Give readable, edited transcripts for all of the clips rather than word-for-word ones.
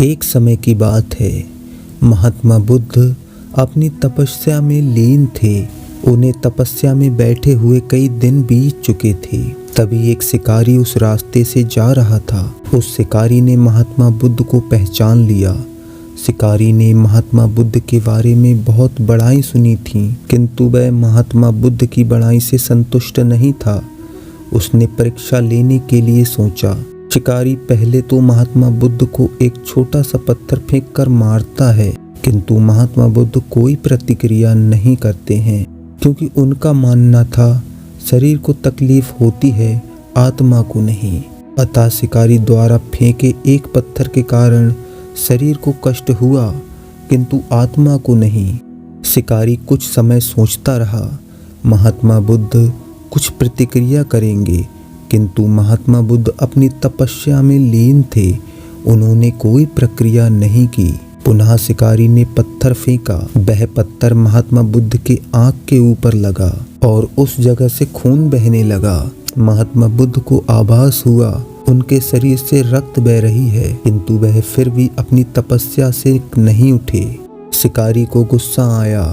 एक समय की बात है, महात्मा बुद्ध अपनी तपस्या में लीन थे। उन्हें तपस्या में बैठे हुए कई दिन बीत चुके थे। तभी एक शिकारी उस रास्ते से जा रहा था। उस शिकारी ने महात्मा बुद्ध को पहचान लिया। शिकारी ने महात्मा बुद्ध के बारे में बहुत बड़ाई सुनी थी, किंतु वह महात्मा बुद्ध की बड़ाई से संतुष्ट नहीं था। उसने परीक्षा लेने के लिए सोचा। शिकारी पहले तो महात्मा बुद्ध को एक छोटा सा पत्थर फेंक कर मारता है, किंतु महात्मा बुद्ध कोई प्रतिक्रिया नहीं करते हैं, क्योंकि उनका मानना था शरीर को तकलीफ होती है, आत्मा को नहीं। अतः शिकारी द्वारा फेंके एक पत्थर के कारण शरीर को कष्ट हुआ, किंतु आत्मा को नहीं। शिकारी कुछ समय सोचता रहा, महात्मा बुद्ध कुछ प्रतिक्रिया करेंगे, किंतु महात्मा बुद्ध अपनी तपस्या में लीन थे। उन्होंने कोई प्रक्रिया नहीं की। पुनः शिकारी ने पत्थर फेंका। वह पत्थर महात्मा बुद्ध के आँख के ऊपर लगा और उस जगह से खून बहने लगा। महात्मा बुद्ध को आभास हुआ उनके शरीर से रक्त बह रही है, किंतु वह फिर भी अपनी तपस्या से नहीं उठे। शिकारी को गुस्सा आया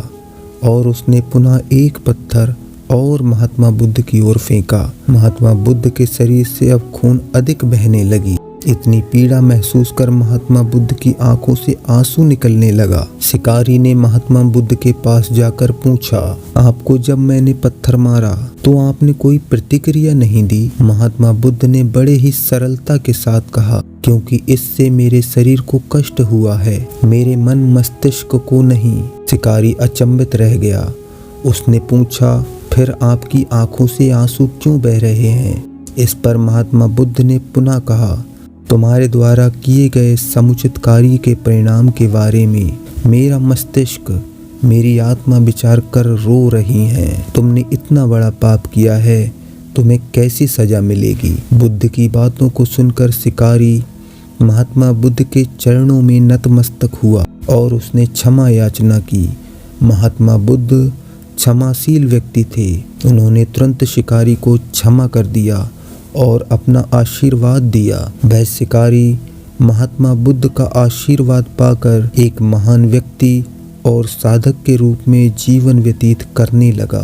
और उसने पुनः एक पत्थर और महात्मा बुद्ध की ओर फेंका। महात्मा बुद्ध के शरीर से अब खून अधिक बहने लगी। इतनी पीड़ा महसूस कर महात्मा बुद्ध की आंखों से आंसू निकलने लगा। शिकारी ने महात्मा बुद्ध के पास जाकर पूछा, आपको जब मैंने पत्थर मारा तो आपने कोई प्रतिक्रिया नहीं दी? महात्मा बुद्ध ने बड़े ही सरलता के साथ कहा, क्योंकि इससे मेरे शरीर को कष्ट हुआ है, मेरे मन मस्तिष्क को नहीं। शिकारी अचंभित रह गया। उसने पूछा, फिर आपकी आंखों से आंसू क्यों बह रहे हैं? इस पर महात्मा बुद्ध ने पुनः कहा, तुम्हारे द्वारा किए गए समुचित कार्य के परिणाम के बारे में मेरा मस्तिष्क, मेरी आत्मा विचार कर रो रही है। तुमने इतना बड़ा पाप किया है, तुम्हें कैसी सजा मिलेगी? बुद्ध की बातों को सुनकर शिकारी महात्मा बुद्ध के चरणों में नतमस्तक हुआ और उसने क्षमा याचना की। महात्मा बुद्ध क्षमाशील व्यक्ति थे। उन्होंने तुरंत शिकारी को क्षमा कर दिया और अपना आशीर्वाद दिया। वह शिकारी महात्मा बुद्ध का आशीर्वाद पाकर एक महान व्यक्ति और साधक के रूप में जीवन व्यतीत करने लगा।